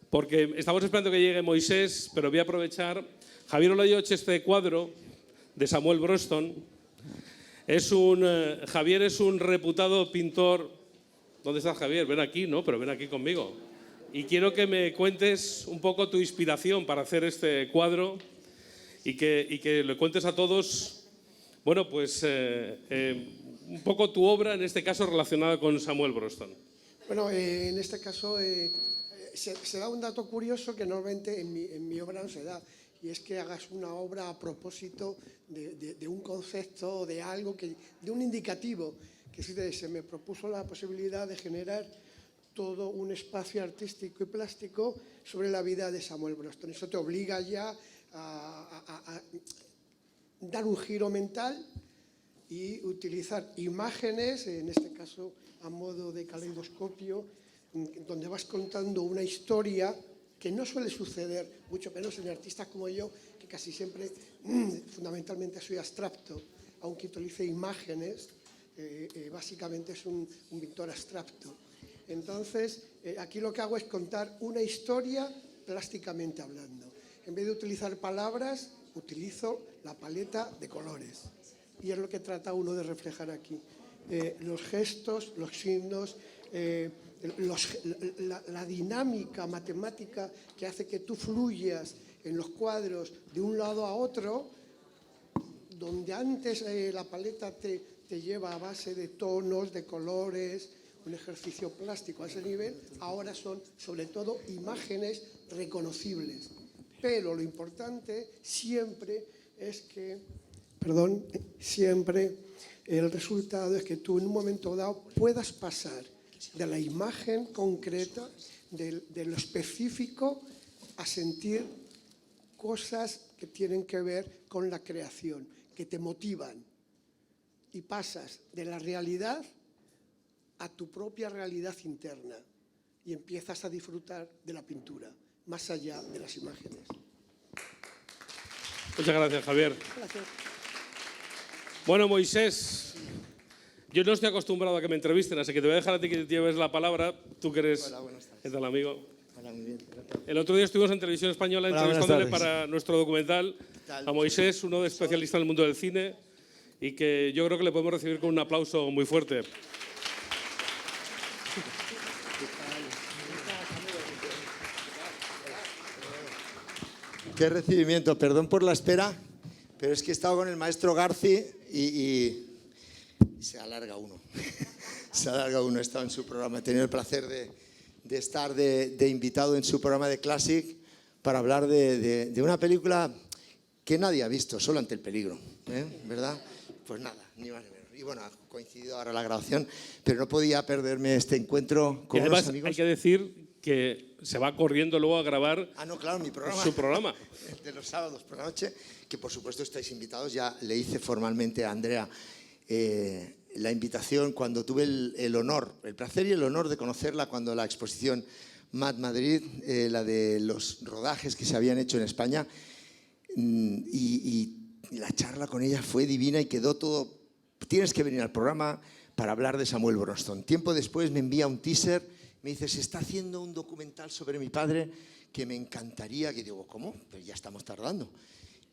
porque estamos esperando que llegue Moisés, pero voy a aprovechar. Javier Olayoche, este cuadro de Samuel Bronston, Javier es un reputado pintor. ¿Dónde estás, Javier? Ven aquí, ¿no? Pero ven aquí conmigo. Y quiero que me cuentes un poco tu inspiración para hacer este cuadro y que le cuentes a todos, bueno, pues un poco tu obra, en este caso relacionada con Samuel Bronston. Bueno, en este caso se da un dato curioso que normalmente en mi obra no se da, y es que hagas una obra a propósito de un concepto, de algo, de un indicativo, que se me propuso la posibilidad de generar todo un espacio artístico y plástico sobre la vida de Samuel Bronston. Eso te obliga ya a dar un giro mental y utilizar imágenes, en este caso a modo de caleidoscopio, donde vas contando una historia que no suele suceder, mucho menos en artistas como yo, que casi siempre, fundamentalmente soy abstracto, aunque utilice imágenes, básicamente es un pintor abstracto. Entonces, aquí lo que hago es contar una historia plásticamente hablando. En vez de utilizar palabras, utilizo la paleta de colores. Y es lo que trata uno de reflejar aquí. Los gestos, los signos, la dinámica matemática que hace que tú fluyas en los cuadros de un lado a otro, donde antes la paleta te lleva a base de tonos, de colores, un ejercicio plástico a ese nivel, ahora son sobre todo imágenes reconocibles. Pero lo importante siempre es que, siempre el resultado es que tú en un momento dado puedas pasar de la imagen concreta, de lo específico, a sentir cosas que tienen que ver con la creación, que te motivan, y pasas de la realidad a tu propia realidad interna y empiezas a disfrutar de la pintura, más allá de las imágenes. Muchas gracias, Javier. Gracias. Bueno, Moisés, yo no estoy acostumbrado a que me entrevisten, así que te voy a dejar a ti que lleves la palabra. Tú que eres... Hola, buenas tardes. ¿Qué tal, amigo? Hola, muy bien. El otro día estuvimos en Televisión Española entrevistándole para nuestro documental a Moisés, uno de especialista en el mundo del cine, y que yo creo que le podemos recibir con un aplauso muy fuerte. Qué recibimiento, perdón por la espera, pero es que he estado con el maestro Garci y se alarga uno. Se alarga uno, he estado en su programa, he tenido el placer de estar de invitado en su programa de Classic para hablar de una película que nadie ha visto, Solo ante el peligro, ¿verdad? Pues nada, ni más ni menos. Y bueno, ha coincidido ahora la grabación, pero no podía perderme este encuentro con unos amigos. Hay que decir que se va corriendo luego a grabar claro, mi programa, su programa. de los sábados por la noche, que por supuesto estáis invitados. Ya le hice formalmente a Andrea la invitación cuando tuve el honor, el placer y el honor de conocerla cuando la exposición Mad Madrid, la de los rodajes que se habían hecho en España, y la charla con ella fue divina y quedó todo. Tienes que venir al programa para hablar de Samuel Bronston. Tiempo después me envía un teaser, me dice, se está haciendo un documental sobre mi padre que me encantaría. Que digo, ¿cómo? Pues ya estamos tardando.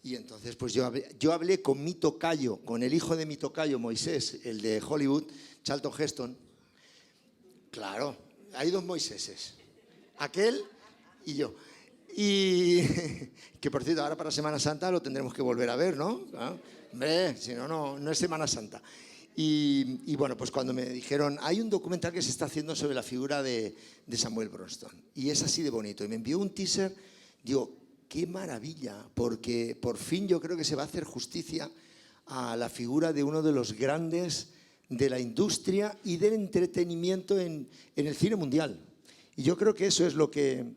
Y entonces pues yo hablé con mi tocayo, con el hijo de mi tocayo, Moisés, el de Hollywood, Charlton Heston. Claro, hay dos Moiséses, aquel y yo. Y que por cierto, ahora para Semana Santa lo tendremos que volver a ver, ¿no? Hombre, si no, no es Semana Santa. Y bueno, pues cuando me dijeron, hay un documental que se está haciendo sobre la figura de Samuel Bronston, y es así de bonito, y me envió un teaser, digo, qué maravilla, porque por fin yo creo que se va a hacer justicia a la figura de uno de los grandes de la industria y del entretenimiento en el cine mundial. Y yo creo que eso es lo que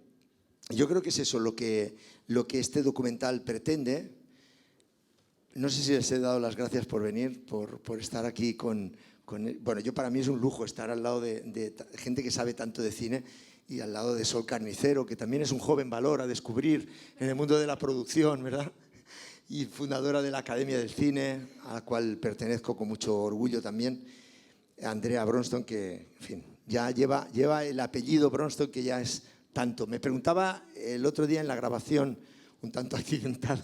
este documental pretende. No sé si les he dado las gracias por venir, por estar aquí bueno, para mí es un lujo estar al lado de gente que sabe tanto de cine, y al lado de Sol Carnicero, que también es un joven valor a descubrir en el mundo de la producción, ¿verdad? Y fundadora de la Academia del Cine, a la cual pertenezco con mucho orgullo también. Andrea Bronston, que, en fin, ya lleva el apellido Bronston, que ya es tanto. Me preguntaba el otro día en la grabación, un tanto accidentada,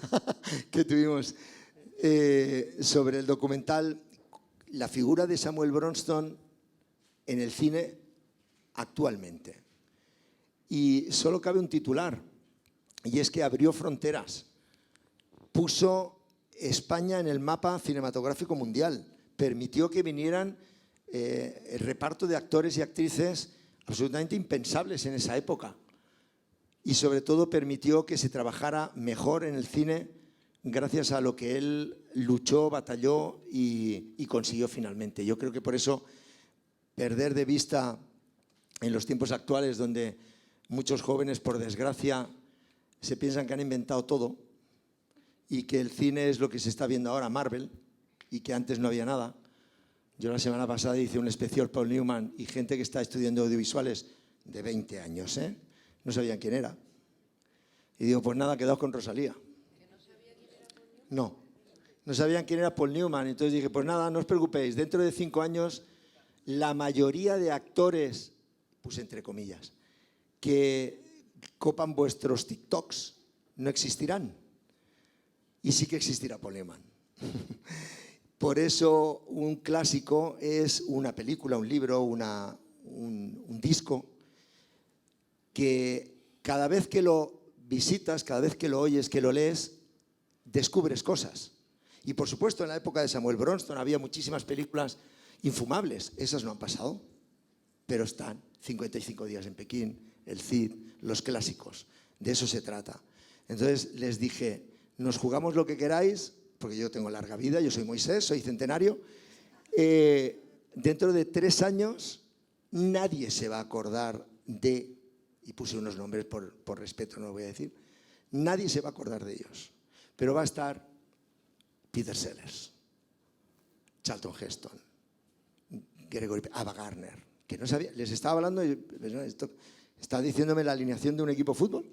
que tuvimos sobre el documental, la figura de Samuel Bronston en el cine actualmente. Y solo cabe un titular, y es que abrió fronteras, puso España en el mapa cinematográfico mundial, permitió que vinieran el reparto de actores y actrices absolutamente impensables en esa época, y sobre todo permitió que se trabajara mejor en el cine gracias a lo que él luchó, batalló y consiguió finalmente. Yo creo que por eso perder de vista en los tiempos actuales, donde muchos jóvenes, por desgracia, se piensan que han inventado todo y que el cine es lo que se está viendo ahora, Marvel, y que antes no había nada. Yo la semana pasada hice un especial Paul Newman y gente que está estudiando audiovisuales de 20 años, no sabían quién era. Y digo, pues nada, quedaos con Rosalía. No sabían quién era Paul Newman. Entonces dije, pues nada, no os preocupéis, dentro de 5 años la mayoría de actores, puse entre comillas, que copan vuestros TikToks no existirán. Y sí que existirá Paul Newman. Por eso un clásico es una película, un libro, un disco que cada vez que lo visitas, cada vez que lo oyes, que lo lees, descubres cosas. Y por supuesto en la época de Samuel Bronston había muchísimas películas infumables, esas no han pasado, pero están 55 días en Pekín, El Cid, los clásicos, de eso se trata. Entonces les dije, nos jugamos lo que queráis, porque yo tengo larga vida, yo soy Moisés, soy centenario, dentro de 3 años nadie se va a acordar de, y puse unos nombres por respeto, no lo voy a decir, nadie se va a acordar de ellos, pero va a estar Peter Sellers, Charlton Heston, Gregory, Ava Gardner, que no sabía, les estaba hablando y esto está diciéndome la alineación de un equipo de fútbol.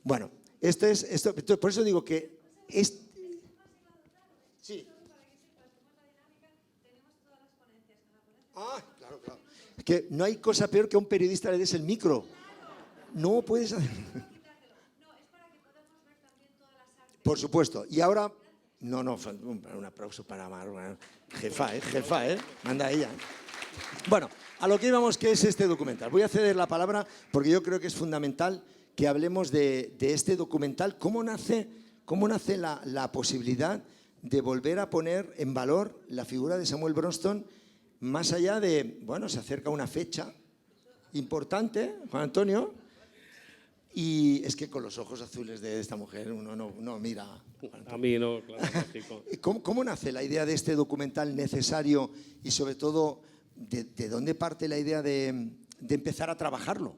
Bueno, por eso digo que sí. Ah, claro. Es que no hay cosa peor que a un periodista le des el micro. No puedes hacer. Por supuesto. Y ahora, un aplauso para Mar, jefa, manda ella. Bueno, a lo que íbamos, que es este documental. Voy a ceder la palabra porque yo creo que es fundamental que hablemos de este documental. ¿Cómo nace la posibilidad de volver a poner en valor la figura de Samuel Bronston, más allá de, bueno, se acerca una fecha importante, Juan Antonio, y es que con los ojos azules de esta mujer uno no mira. A mí no, claro, lógico. ¿Cómo nace la idea de este documental necesario y sobre todo de dónde parte la idea de empezar a trabajarlo?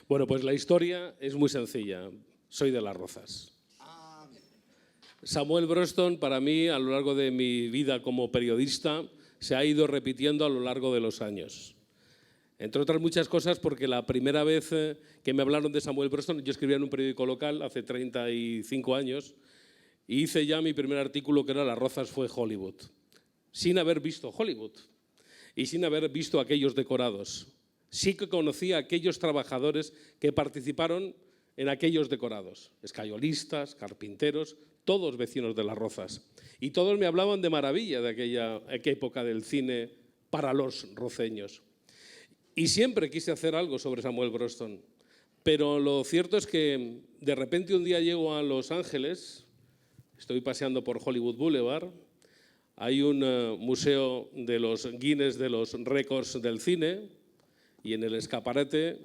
Bueno, pues la historia es muy sencilla. Soy de Las Rozas. Samuel Bronston, para mí, a lo largo de mi vida como periodista, se ha ido repitiendo a lo largo de los años. Entre otras muchas cosas porque la primera vez que me hablaron de Samuel Bronston, yo escribía en un periódico local hace 35 años y hice ya mi primer artículo que era Las Rozas fue Hollywood, sin haber visto Hollywood y sin haber visto aquellos decorados. Sí que conocía a aquellos trabajadores que participaron en aquellos decorados, escayolistas, carpinteros, todos vecinos de Las Rozas. Y todos me hablaban de maravilla de aquella época del cine para los roceños. Y siempre quise hacer algo sobre Samuel Bronston. Pero lo cierto es que de repente un día llego a Los Ángeles, estoy paseando por Hollywood Boulevard, hay un museo de los Guinness de los récords del cine y en el escaparate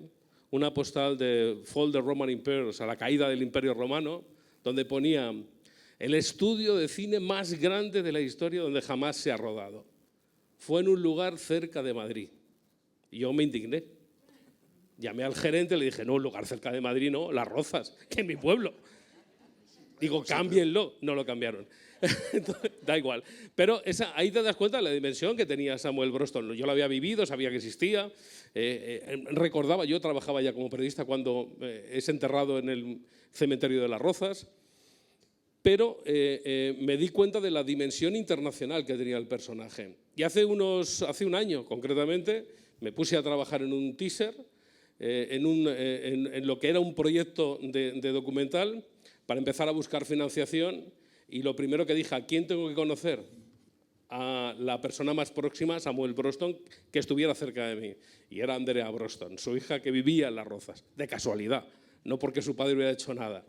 una postal de Fall of the Roman Empire, o sea, la caída del Imperio Romano, donde ponía el estudio de cine más grande de la historia donde jamás se ha rodado. Fue en un lugar cerca de Madrid. Y yo me indigné. Llamé al gerente y le dije, no, un lugar cerca de Madrid no, Las Rozas, que es mi pueblo. Digo, cámbienlo. No lo cambiaron. Entonces, da igual. Pero ahí te das cuenta de la dimensión que tenía Samuel Bronston. Yo lo había vivido, sabía que existía. Recordaba, yo trabajaba ya como periodista cuando es enterrado en el cementerio de Las Rozas. Pero me di cuenta de la dimensión internacional que tenía el personaje. Y hace un año, concretamente, me puse a trabajar en un teaser en lo que era un proyecto de documental para empezar a buscar financiación. Y lo primero que dije, ¿a quién tengo que conocer? A la persona más próxima, Samuel Bronston, que estuviera cerca de mí. Y era Andrea Bronston, su hija, que vivía en Las Rozas, de casualidad, no porque su padre hubiera hecho nada.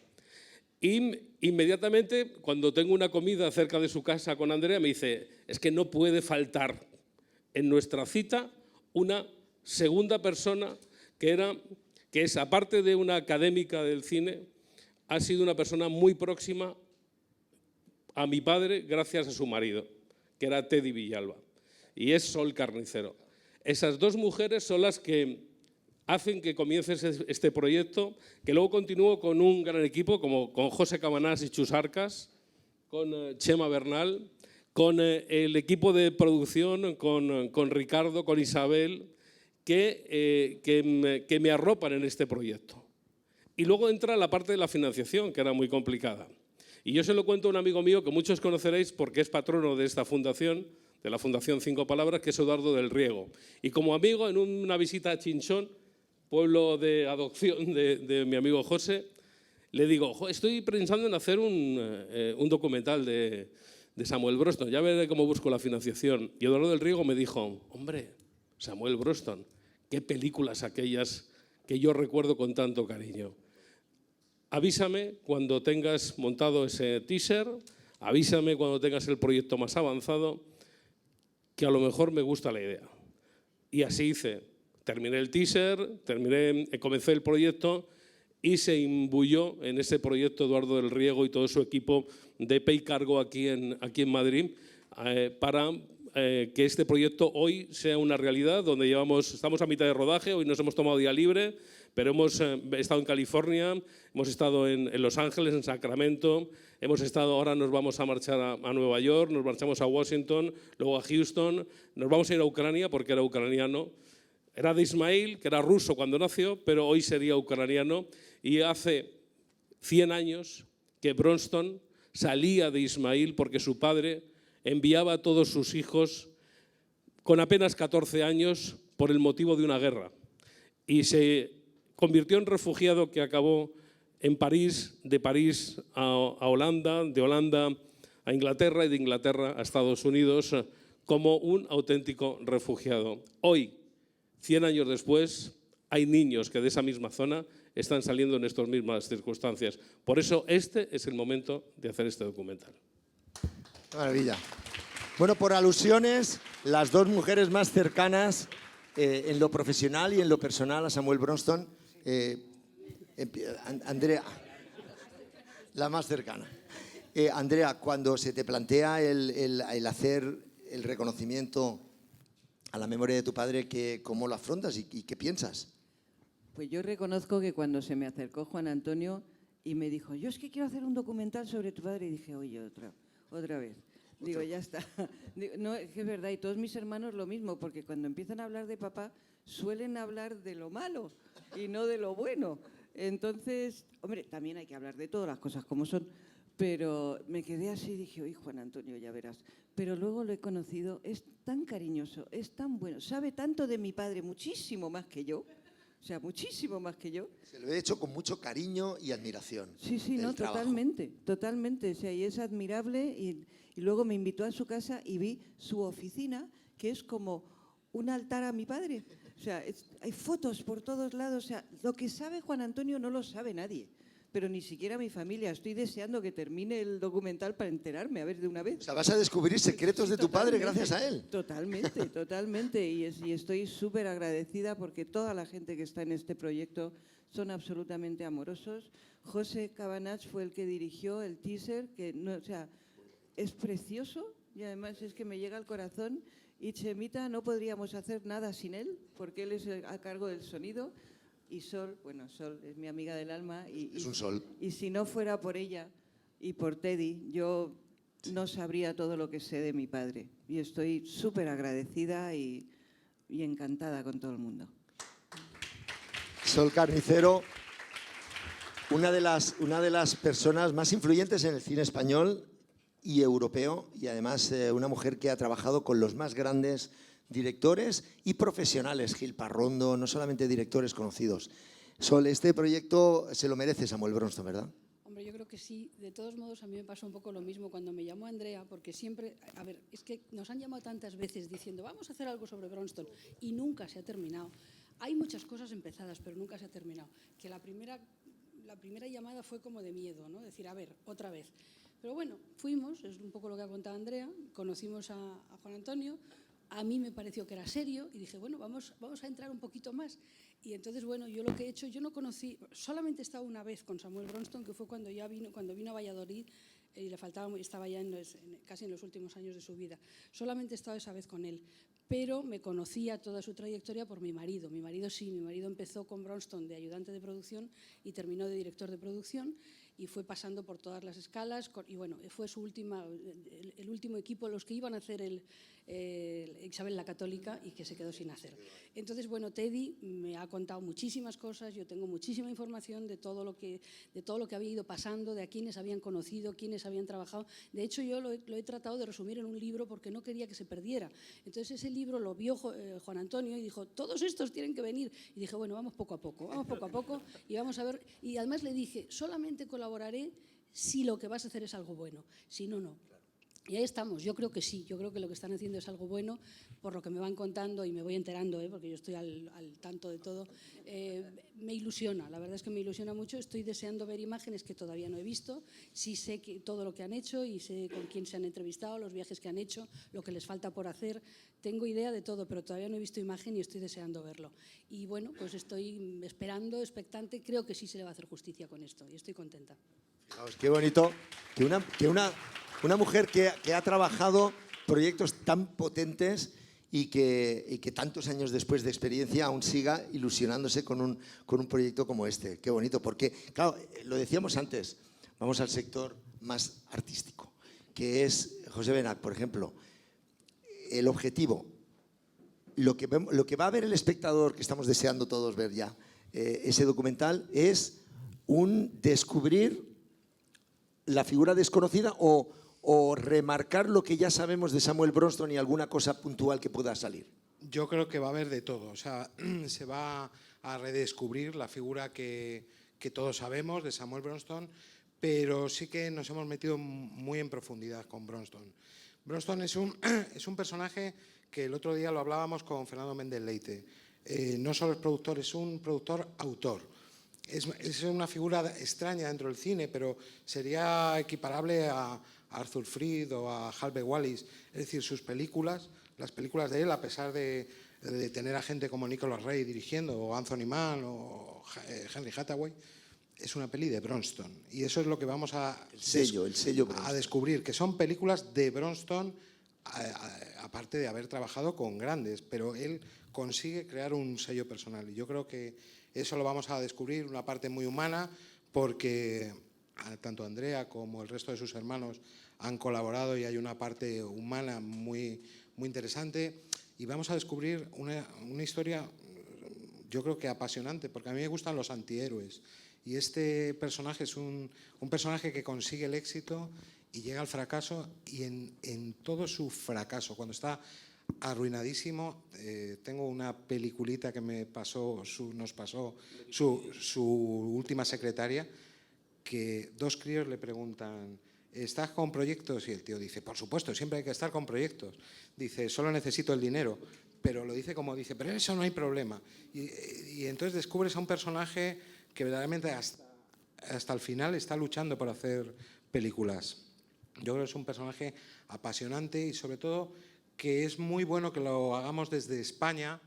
Y inmediatamente, cuando tengo una comida cerca de su casa con Andrea, me dice, es que no puede faltar en nuestra cita una segunda persona que es, aparte de una académica del cine, ha sido una persona muy próxima a mi padre gracias a su marido, que era Teddy Villalba, y es Sol Carnicero. Esas dos mujeres son las que hacen que comience este proyecto, que luego continúo con un gran equipo, como con José Cabanás y Chus Arcas, con Chema Bernal, con el equipo de producción, con Ricardo, con Isabel, que me arropan en este proyecto. Y luego entra la parte de la financiación, que era muy complicada. Y yo se lo cuento a un amigo mío que muchos conoceréis porque es patrono de esta fundación, de la Fundación Cinco Palabras, que es Eduardo del Riego. Y como amigo, en una visita a Chinchón, pueblo de adopción de mi amigo José, le digo, estoy pensando en hacer un documental de Samuel Bronston, ya veré cómo busco la financiación. Y Eduardo del Riego me dijo, hombre, Samuel Bronston, qué películas aquellas que yo recuerdo con tanto cariño. Avísame cuando tengas montado ese teaser, avísame cuando tengas el proyecto más avanzado, que a lo mejor me gusta la idea. Y así hice. Terminé el teaser, comencé el proyecto y se imbuyó en ese proyecto Eduardo del Riego y todo su equipo de Pay Cargo aquí en Madrid para que este proyecto hoy sea una realidad, donde estamos a mitad de rodaje, hoy nos hemos tomado día libre, pero hemos estado en California, hemos estado en Los Ángeles, en Sacramento, ahora nos vamos a marchar a Nueva York, nos marchamos a Washington, luego a Houston, nos vamos a ir a Ucrania porque era ucraniano. Era de Ismail, que era ruso cuando nació, pero hoy sería ucraniano. Y hace 100 años que Bronston salía de Ismail porque su padre enviaba a todos sus hijos con apenas 14 años por el motivo de una guerra. Y se convirtió en refugiado que acabó en París, de París a Holanda, de Holanda a Inglaterra y de Inglaterra a Estados Unidos como un auténtico refugiado. Hoy, 100 años después, hay niños que de esa misma zona están saliendo en estas mismas circunstancias. Por eso este es el momento de hacer este documental. Maravilla. Bueno, por alusiones, las dos mujeres más cercanas en lo profesional y en lo personal a Samuel Bronston, Andrea, la más cercana. Andrea, cuando se te plantea el hacer el reconocimiento a la memoria de tu padre, ¿cómo lo afrontas y qué piensas? Pues yo reconozco que cuando se me acercó Juan Antonio y me dijo, yo es que quiero hacer un documental sobre tu padre, y dije, oye, otra vez. Digo, ya está. Digo, no, es que es verdad, y todos mis hermanos lo mismo, porque cuando empiezan a hablar de papá, suelen hablar de lo malo y no de lo bueno. Entonces, hombre, también hay que hablar de todas las cosas como son, pero me quedé así y dije, oye, Juan Antonio, ya verás. Pero luego lo he conocido, es tan cariñoso, es tan bueno, sabe tanto de mi padre, muchísimo más que yo, o sea, muchísimo más que yo. Se lo he hecho con mucho cariño y admiración. Sí, no, totalmente, totalmente. O sea, y es admirable. Y luego me invitó a su casa y vi su oficina, que es como un altar a mi padre. O sea, hay fotos por todos lados. O sea, lo que sabe Juan Antonio no lo sabe nadie, pero ni siquiera mi familia. Estoy deseando que termine el documental para enterarme, a ver, de una vez. O sea, vas a descubrir secretos de tu padre gracias a él. Totalmente, totalmente. Y estoy súper agradecida porque toda la gente que está en este proyecto son absolutamente amorosos. José Cabanach fue el que dirigió el teaser, que no, o sea, es precioso y además es que me llega al corazón. Y Chemita, no podríamos hacer nada sin él, porque él es a cargo del sonido. Y Sol, bueno, Sol es mi amiga del alma. Es un sol. Y si no fuera por ella y por Teddy, yo no sabría todo lo que sé de mi padre. Y estoy súper agradecida y encantada con todo el mundo. Sol Carnicero, una de las personas más influyentes en el cine español y europeo, y además una mujer que ha trabajado con los más grandes directores y profesionales, Gil Parrondo, no solamente directores conocidos. Sol, este proyecto se lo merece Samuel Bronston, ¿verdad? Hombre, yo creo que sí. De todos modos, a mí me pasó un poco lo mismo cuando me llamó Andrea, porque siempre, a ver, es que nos han llamado tantas veces diciendo vamos a hacer algo sobre Bronston y nunca se ha terminado. Hay muchas cosas empezadas, pero nunca se ha terminado. Que la primera llamada fue como de miedo, ¿no? Decir, a ver, otra vez. Pero bueno, fuimos, es un poco lo que ha contado Andrea, conocimos a Juan Antonio, a mí me pareció que era serio y dije, bueno, vamos a entrar un poquito más. Y entonces, bueno, yo lo que he hecho, yo no conocí, solamente he estado una vez con Samuel Bronston, que fue cuando vino a Valladolid y le faltaba, estaba ya casi en los últimos años de su vida. Solamente he estado esa vez con él, pero me conocía toda su trayectoria por mi marido. Mi marido sí, mi marido empezó con Bronston de ayudante de producción y terminó de director de producción y fue pasando por todas las escalas y bueno, fue el último equipo, los que iban a hacer Isabel la Católica y que se quedó sin hacer. Entonces, bueno, Teddy me ha contado muchísimas cosas, yo tengo muchísima información de todo lo que había ido pasando, de a quienes habían conocido, quienes habían trabajado. De hecho, yo lo he tratado de resumir en un libro porque no quería que se perdiera. Entonces, ese libro lo vio Juan Antonio y dijo, todos estos tienen que venir. Y dije, bueno, vamos poco a poco y vamos a ver. Y además le dije, solamente colaboraré si lo que vas a hacer es algo bueno, si no, no. Y ahí estamos, yo creo que sí, yo creo que lo que están haciendo es algo bueno, por lo que me van contando y me voy enterando, porque yo estoy al tanto de todo, me ilusiona, la verdad es que me ilusiona mucho, estoy deseando ver imágenes que todavía no he visto, sí sé todo lo que han hecho y sé con quién se han entrevistado, los viajes que han hecho, lo que les falta por hacer, tengo idea de todo, pero todavía no he visto imagen y estoy deseando verlo. Y bueno, pues estoy esperando, expectante, creo que sí se le va a hacer justicia con esto y estoy contenta. Fijaos, qué bonito que una mujer que ha trabajado proyectos tan potentes y que tantos años después de experiencia aún siga ilusionándose con un proyecto como este. Qué bonito, porque, claro, lo decíamos antes, vamos al sector más artístico, que es José Benach, por ejemplo. El objetivo, lo que va a ver el espectador, que estamos deseando todos ver ya, ese documental, es un descubrir la figura desconocida o remarcar lo que ya sabemos de Samuel Bronston y alguna cosa puntual que pueda salir. Yo creo que va a haber de todo, o sea, se va a redescubrir la figura que todos sabemos de Samuel Bronston, pero sí que nos hemos metido muy en profundidad con Bronston. Bronston es un personaje que el otro día lo hablábamos con Fernando Méndez Leite. No solo es productor, es un productor-autor. Es una figura extraña dentro del cine, pero sería equiparable a Arthur Freed o a Harvey Wallis. Es decir, sus películas, las películas de él, a pesar de tener a gente como Nicholas Ray dirigiendo, o Anthony Mann, o Henry Hathaway, es una peli de Bronston. Y eso es lo que vamos a descubrir, que son películas de Bronston, aparte de haber trabajado con grandes, pero él consigue crear un sello personal. Y yo creo que eso lo vamos a descubrir, una parte muy humana, porque tanto Andrea como el resto de sus hermanos han colaborado y hay una parte humana muy, muy interesante. Y vamos a descubrir una historia, yo creo que apasionante, porque a mí me gustan los antihéroes. Y este personaje es un personaje que consigue el éxito y llega al fracaso, y en todo su fracaso, cuando está arruinadísimo, tengo una peliculita que nos pasó su última secretaria, que dos críos le preguntan, ¿estás con proyectos? Y el tío dice, por supuesto, siempre hay que estar con proyectos. Dice, solo necesito el dinero. Pero lo dice como dice, pero eso no hay problema. Y entonces descubres a un personaje que verdaderamente hasta el final está luchando por hacer películas. Yo creo que es un personaje apasionante y sobre todo que es muy bueno que lo hagamos desde España,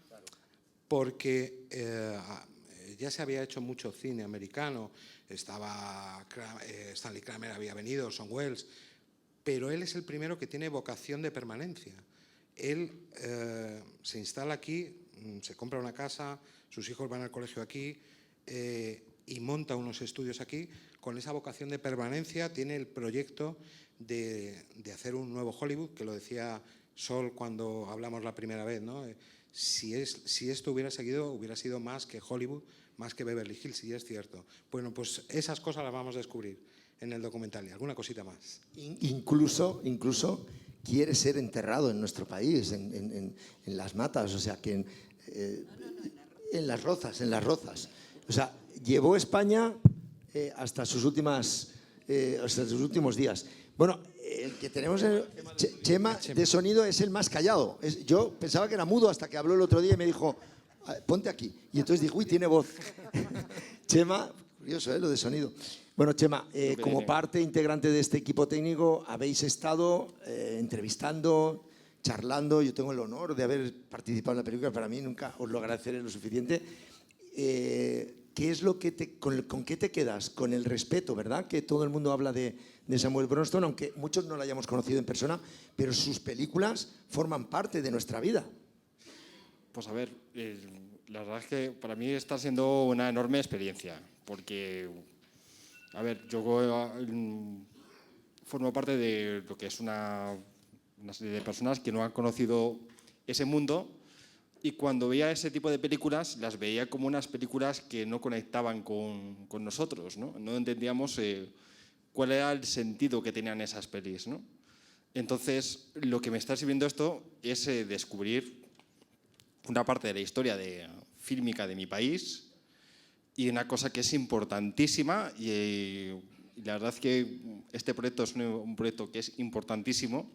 porque ya se había hecho mucho cine americano, Stanley Kramer había venido, Orson Welles, pero él es el primero que tiene vocación de permanencia. Él se instala aquí, se compra una casa, sus hijos van al colegio aquí y monta unos estudios aquí. Con esa vocación de permanencia tiene el proyecto de hacer un nuevo Hollywood, que lo decía Sol cuando hablamos la primera vez, ¿no? Si esto hubiera seguido, hubiera sido más que Hollywood, más que Beverly Hills, y es cierto. Bueno, pues esas cosas las vamos a descubrir en el documental y alguna cosita más. Incluso quiere ser enterrado en nuestro país, en las matas, o sea, que en las rozas. O sea, llevó España hasta sus últimos días. Bueno, el que tenemos, Chema de sonido, es el más callado. Yo pensaba que era mudo hasta que habló el otro día y me dijo, ponte aquí. Y entonces dije, uy, tiene voz. Chema, curioso, lo de sonido. Bueno, Chema, como parte integrante de este equipo técnico, habéis estado entrevistando, charlando. Yo tengo el honor de haber participado en la película, para mí nunca os lo agradeceré lo suficiente. ¿Qué es lo que con qué te quedas? Con el respeto, ¿verdad? Que todo el mundo habla de Samuel Bronston, aunque muchos no lo hayamos conocido en persona, pero sus películas forman parte de nuestra vida. Pues a ver, la verdad es que para mí está siendo una enorme experiencia, porque, a ver, yo formo parte de lo que es una serie de personas que no han conocido ese mundo, y cuando veía ese tipo de películas, las veía como unas películas que no conectaban con nosotros, ¿no? No entendíamos cuál era el sentido que tenían esas pelis, ¿no? Entonces, lo que me está sirviendo esto es descubrir una parte de la historia fílmica de mi país, y una cosa que es importantísima, y la verdad es que este proyecto es un proyecto que es importantísimo,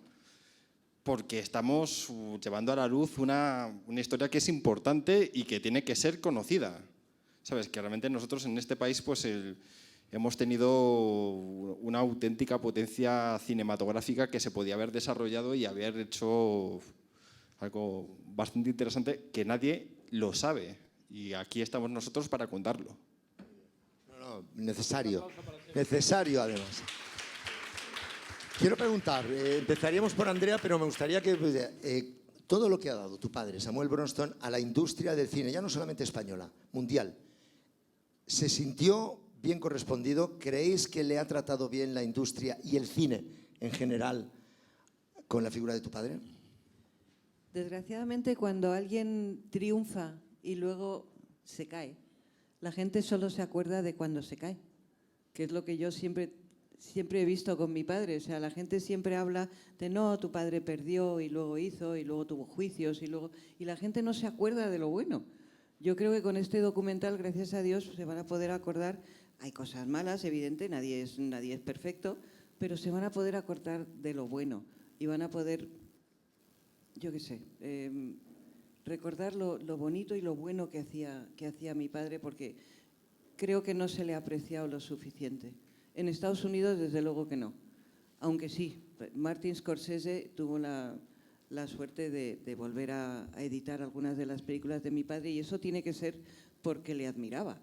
porque estamos llevando a la luz una historia que es importante y que tiene que ser conocida. Sabes, que realmente nosotros en este país pues hemos tenido una auténtica potencia cinematográfica que se podía haber desarrollado y haber hecho algo bastante interesante que nadie lo sabe. Y aquí estamos nosotros para contarlo. No, necesario además. Quiero preguntar, empezaríamos por Andrea, pero me gustaría que todo lo que ha dado tu padre, Samuel Bronston, a la industria del cine, ya no solamente española, mundial, ¿se sintió bien correspondido? ¿Creéis que le ha tratado bien la industria y el cine en general con la figura de tu padre? Desgraciadamente, cuando alguien triunfa y luego se cae, la gente solo se acuerda de cuando se cae, que es lo que yo siempre he visto con mi padre. O sea, la gente siempre habla de no, tu padre perdió y luego hizo y luego tuvo juicios y la gente no se acuerda de lo bueno. Yo creo que con este documental, gracias a Dios, se van a poder acordar. Hay cosas malas, evidente, nadie es perfecto, pero se van a poder acordar de lo bueno y van a poder, yo qué sé, recordar lo bonito y lo bueno que hacía mi padre, porque creo que no se le ha apreciado lo suficiente. En Estados Unidos, desde luego que no. Aunque sí, Martin Scorsese tuvo la suerte de volver a editar algunas de las películas de mi padre, y eso tiene que ser porque le admiraba.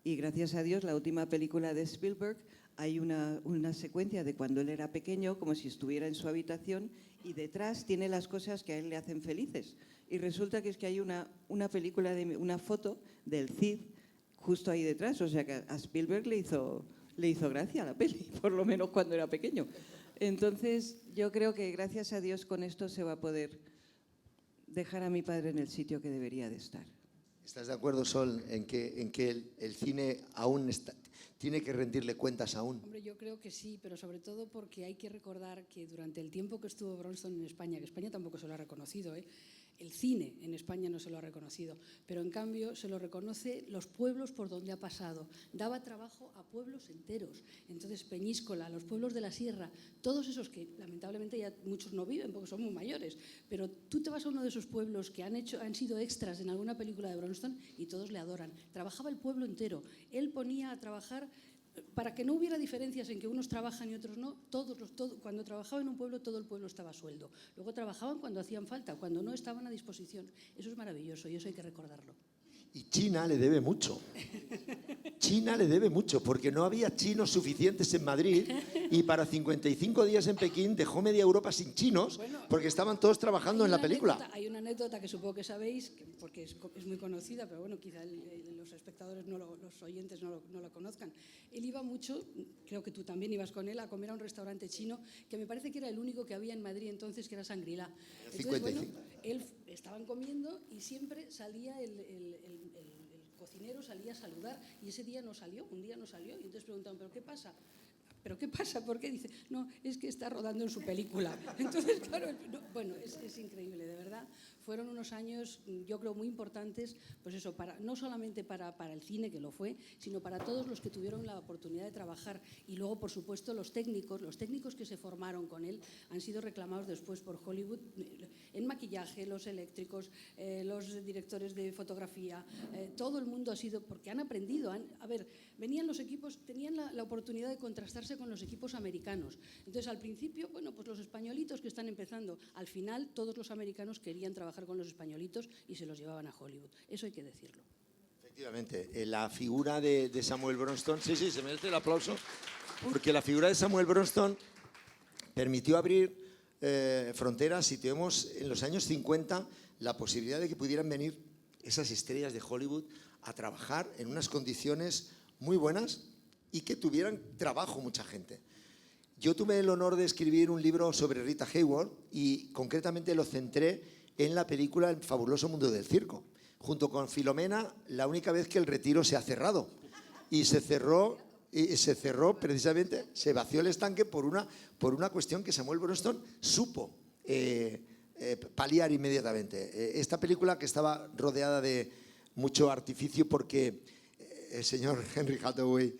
Y gracias a Dios, la última película de Spielberg, hay una secuencia de cuando él era pequeño, como si estuviera en su habitación, y detrás tiene las cosas que a él le hacen felices. Y resulta que es que hay una película, una foto del Cid justo ahí detrás. O sea que a Spielberg le hizo gracia la peli, por lo menos cuando era pequeño. Entonces, yo creo que gracias a Dios con esto se va a poder dejar a mi padre en el sitio que debería de estar. ¿Estás de acuerdo, Sol, en que el cine aún tiene que rendirle cuentas aún? Hombre, yo creo que sí, pero sobre todo porque hay que recordar que durante el tiempo que estuvo Bronston en España, que España tampoco se lo ha reconocido, el cine en España no se lo ha reconocido, pero en cambio se lo reconoce los pueblos por donde ha pasado. Daba trabajo a pueblos enteros. Entonces, Peñíscola, los pueblos de la sierra, todos esos que lamentablemente ya muchos no viven porque son muy mayores, pero tú te vas a uno de esos pueblos que han sido extras en alguna película de Bronston y todos le adoran. Trabajaba el pueblo entero. Él ponía a trabajar para que no hubiera diferencias en que unos trabajan y otros no. Cuando trabajaba en un pueblo, todo el pueblo estaba a sueldo. Luego trabajaban cuando hacían falta, cuando no estaban a disposición. Eso es maravilloso y eso hay que recordarlo. Y China le debe mucho. China le debe mucho, porque no había chinos suficientes en Madrid y para 55 días en Pekín dejó media Europa sin chinos, porque estaban todos trabajando en la película. Hay una anécdota que supongo que sabéis, porque es muy conocida, pero bueno, quizá los espectadores, los oyentes no lo conozcan. Él iba mucho, creo que tú también ibas con él, a comer a un restaurante chino, que me parece que era el único que había en Madrid entonces, que era Shangri-La. Entonces, bueno, estaban comiendo y siempre salía el cocinero salía a saludar, y ese día no salió, un día no salió, y entonces preguntaban, ¿pero qué pasa? ¿pero qué pasa? ¿Por qué? Dice, no, es que está rodando en su película. Entonces, claro, bueno, es increíble, de verdad. Fueron unos años, yo creo, muy importantes, pues eso, no solamente para el cine, que lo fue, sino para todos los que tuvieron la oportunidad de trabajar. Y luego, por supuesto, los técnicos que se formaron con él han sido reclamados después por Hollywood en maquillaje, los eléctricos, los directores de fotografía, todo el mundo ha sido, porque han aprendido. A ver, venían los equipos, tenían la oportunidad de contrastarse con los equipos americanos. Entonces, al principio, bueno, pues los españolitos que están empezando, al final todos los americanos querían trabajar con los españolitos y se los llevaban a Hollywood. Eso hay que decirlo. Efectivamente, la figura de Samuel Bronston, sí, se merece el aplauso, porque la figura de Samuel Bronston permitió abrir fronteras, y tuvimos en los años 50 la posibilidad de que pudieran venir esas estrellas de Hollywood a trabajar en unas condiciones muy buenas y que tuvieran trabajo mucha gente. Yo tuve el honor de escribir un libro sobre Rita Hayworth y concretamente lo centré en la película El fabuloso mundo del circo. Junto con Filomena, la única vez que el Retiro se ha cerrado. Y se cerró precisamente, se vació el estanque por una cuestión que Samuel Bronston supo paliar inmediatamente. Esta película, que estaba rodeada de mucho artificio porque el señor Henry Hathaway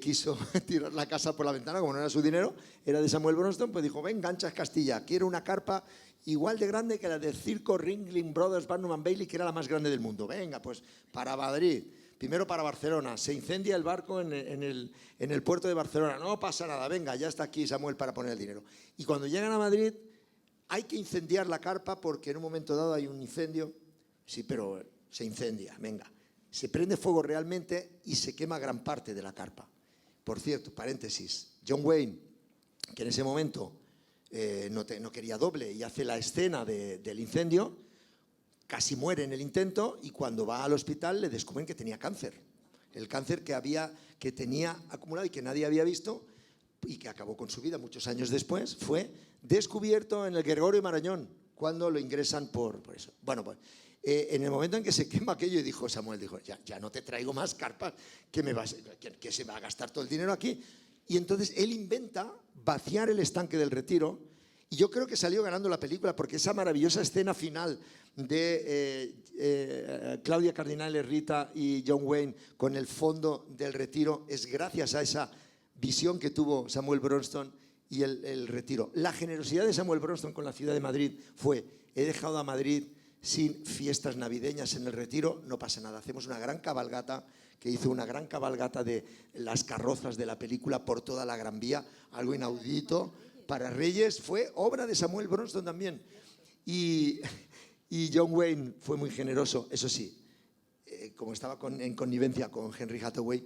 quiso tirar la casa por la ventana, como no era su dinero, era de Samuel Bronston, pues dijo, ven, ganchas Castilla, quiero una carpa igual de grande que la del circo Ringling Brothers Barnum Bailey, que era la más grande del mundo. Venga, pues para Madrid, primero para Barcelona, se incendia el barco en el puerto de Barcelona, no pasa nada, venga, ya está aquí Samuel para poner el dinero. Y cuando llegan a Madrid, hay que incendiar la carpa porque en un momento dado hay un incendio, sí, pero se incendia, venga. Se prende fuego realmente y se quema gran parte de la carpa. Por cierto, paréntesis, John Wayne, que en ese momento no quería doble y hace la escena del incendio, casi muere en el intento y cuando va al hospital le descubren que tenía cáncer. El cáncer que tenía acumulado y que nadie había visto y que acabó con su vida muchos años después, fue descubierto en el Gregorio Marañón, cuando lo ingresan por eso. Bueno, pues en el momento en que se quema aquello, dijo Samuel, ya no te traigo más carpas, que se va a gastar todo el dinero aquí. Y entonces él inventa vaciar el estanque del Retiro y yo creo que salió ganando la película porque esa maravillosa escena final de Claudia Cardinale, Rita y John Wayne con el fondo del Retiro es gracias a esa visión que tuvo Samuel Bronston y el Retiro. La generosidad de Samuel Bronston con la ciudad de Madrid fue, he dejado a Madrid sin fiestas navideñas en el Retiro, no pasa nada, hacemos una gran cabalgata, que hizo una gran cabalgata de las carrozas de la película por toda la Gran Vía, algo inaudito para Reyes, fue obra de Samuel Bronston también. Y John Wayne fue muy generoso, eso sí, como estaba en connivencia con Henry Hathaway,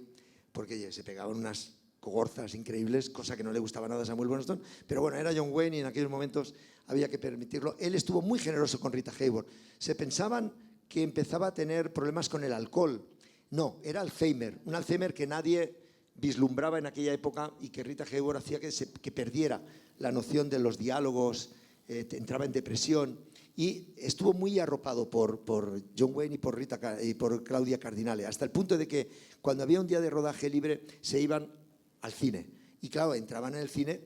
porque se pegaban unas cogorzas increíbles, cosa que no le gustaba nada a Samuel Bronston, pero bueno, era John Wayne y en aquellos momentos había que permitirlo. Él estuvo muy generoso con Rita Hayworth. Se pensaban que empezaba a tener problemas con el alcohol. No, era Alzheimer, un Alzheimer que nadie vislumbraba en aquella época y que Rita Hayworth hacía que perdiera la noción de los diálogos, entraba en depresión y estuvo muy arropado por John Wayne y por Claudia Cardinale, hasta el punto de que cuando había un día de rodaje libre se iban al cine. Y claro, entraban en el cine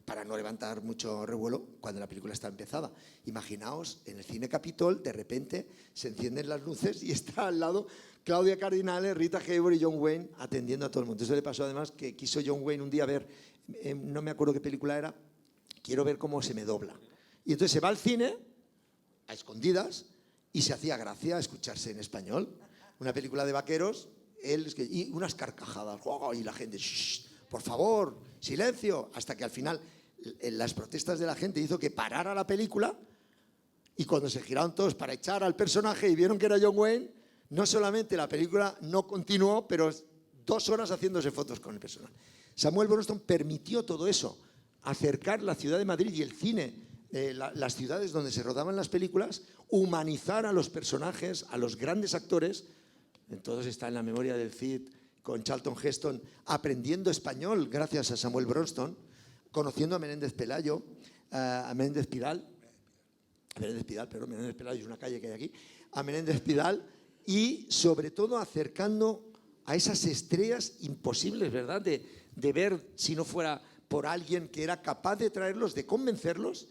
para no levantar mucho revuelo cuando la película está empezada. Imaginaos, en el cine Capitol, de repente se encienden las luces y está al lado Claudia Cardinale, Rita Hayworth y John Wayne atendiendo a todo el mundo. Eso le pasó además que quiso John Wayne un día ver, no me acuerdo qué película era, quiero ver cómo se me dobla. Y entonces se va al cine, a escondidas, y se hacía gracia escucharse en español. Una película de vaqueros, y unas carcajadas, y la gente, shh, por favor, silencio, hasta que al final las protestas de la gente hizo que parara la película y cuando se giraron todos para echar al personaje y vieron que era John Wayne, no solamente la película no continuó, pero 2 horas haciéndose fotos con el personaje. Samuel Bronston permitió todo eso, acercar la ciudad de Madrid y el cine, las ciudades donde se rodaban las películas, humanizar a los personajes, a los grandes actores. Entonces está en la memoria del Cid con Charlton Heston aprendiendo español gracias a Samuel Bronston, conociendo a Menéndez Pelayo, a Menéndez Pidal, Menéndez Pelayo es una calle que hay aquí, a Menéndez Pidal y sobre todo acercando a esas estrellas imposibles, ¿verdad? de ver si no fuera por alguien que era capaz de traerlos, de convencerlos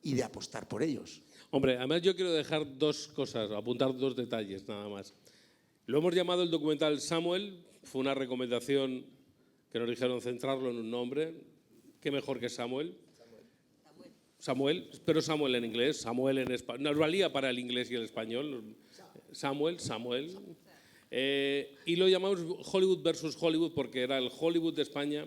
y de apostar por ellos. Hombre, además yo quiero dejar dos cosas, apuntar dos detalles nada más. Lo hemos llamado el documental Samuel, fue una recomendación que nos dijeron centrarlo en un nombre. ¿Qué mejor que Samuel? Samuel, pero Samuel en inglés, Samuel en español. Nos valía para el inglés y el español. Samuel. Y lo llamamos Hollywood versus Hollywood porque era el Hollywood de España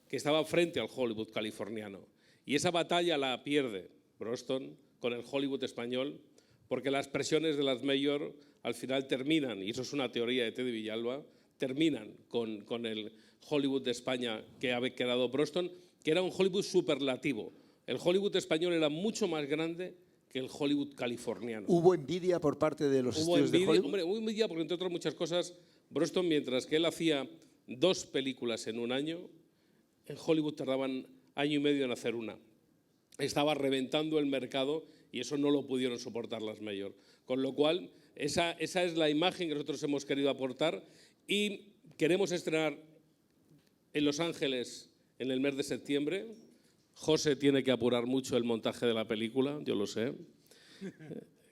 que estaba frente al Hollywood californiano. Y esa batalla la pierde Broston con el Hollywood español porque las presiones de las Mayor al final terminan, y eso es una teoría de Teddy Villalba, terminan con el Hollywood de España que ha quedado Broston, que era un Hollywood superlativo. El Hollywood español era mucho más grande que el Hollywood californiano. ¿Hubo envidia por parte de los estudios de Hollywood? Hombre, hubo envidia porque, entre otras muchas cosas, Broston, mientras que él hacía 2 películas en un año, en Hollywood tardaban año y medio en hacer una. Estaba reventando el mercado y eso no lo pudieron soportar las Mayor. Con lo cual, esa es la imagen que nosotros hemos querido aportar y queremos estrenar en Los Ángeles en el mes de septiembre. José tiene que apurar mucho el montaje de la película, yo lo sé.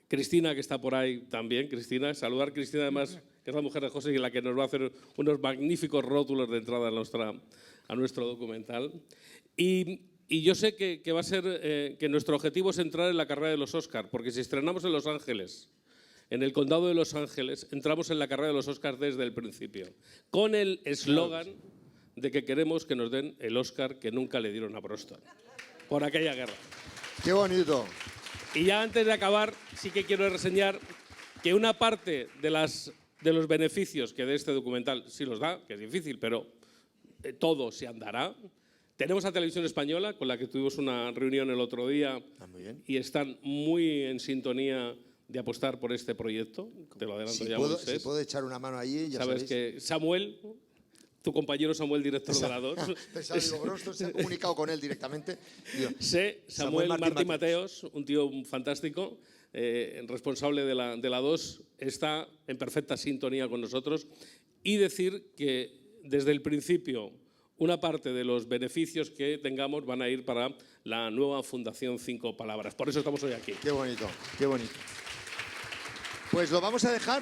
Cristina, que está por ahí también. Cristina, saludar a Cristina, además, que es la mujer de José y la que nos va a hacer unos magníficos rótulos de entrada a nuestro documental. Y yo sé que va a ser que nuestro objetivo es entrar en la carrera de los Oscars, porque si estrenamos en Los Ángeles, en el condado de Los Ángeles, entramos en la carrera de los Oscars desde el principio, con el eslogan de que queremos que nos den el Oscar que nunca le dieron a Broston, por aquella guerra. ¡Qué bonito! Y ya antes de acabar, sí que quiero reseñar que una parte de los beneficios que de este documental sí los da, que es difícil, pero todo se andará. Tenemos a Televisión Española, con la que tuvimos una reunión el otro día, muy bien. y están muy en sintonía de apostar por este proyecto. Te lo adelanto ya, Moisés. Si puedo echar una mano allí, ya sabes que Samuel, tu compañero Samuel, director de la 2. Broston se ha comunicado con él directamente. Sé, Samuel Martí Mateos, un tío fantástico, responsable de la 2, está en perfecta sintonía con nosotros. Y decir que desde el principio una parte de los beneficios que tengamos van a ir para la nueva Fundación 5 Palabras. Por eso estamos hoy aquí. Qué bonito, qué bonito. Pues lo vamos a dejar.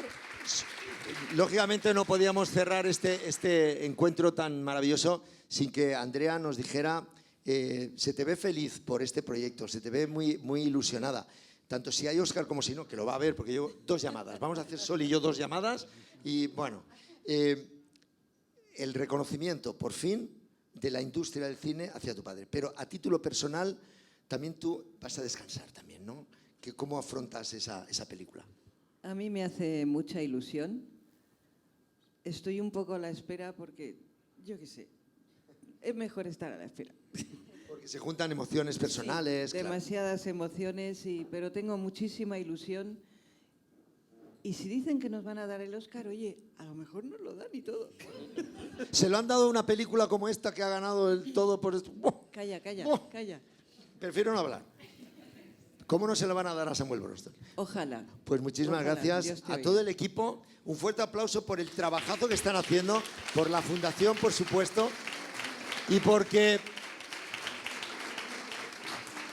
Lógicamente no podíamos cerrar este encuentro tan maravilloso sin que Andrea nos dijera, se te ve feliz por este proyecto, se te ve muy, muy ilusionada. Tanto si hay Óscar como si no, que lo va a ver, porque yo 2 llamadas. Vamos a hacer Sol y yo 2 llamadas. Y bueno, el reconocimiento, por fin, de la industria del cine hacia tu padre. Pero a título personal, también tú vas a descansar también, ¿no? ¿Cómo afrontas esa película? A mí me hace mucha ilusión. Estoy un poco a la espera porque, yo qué sé, es mejor estar a la espera. Porque se juntan emociones personales. Sí, demasiadas emociones, pero tengo muchísima ilusión. Y si dicen que nos van a dar el Oscar, oye, a lo mejor nos lo dan y todo. ¿Se lo han dado a una película como esta que ha ganado el todo por esto? Calla. Prefiero no hablar. ¿Cómo no se lo van a dar a Samuel Broston? Ojalá. Pues muchísimas gracias a todo el equipo. Un fuerte aplauso por el trabajazo que están haciendo, por la fundación, por supuesto, y porque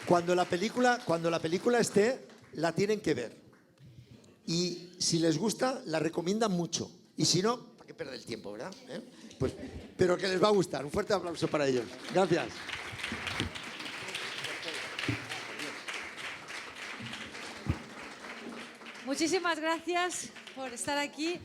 cuando la película esté, la tienen que ver. Y si les gusta, la recomiendan mucho. Y si no, ¿para qué perder el tiempo, verdad? Pues, pero que les va a gustar. Un fuerte aplauso para ellos. Gracias. Muchísimas gracias por estar aquí.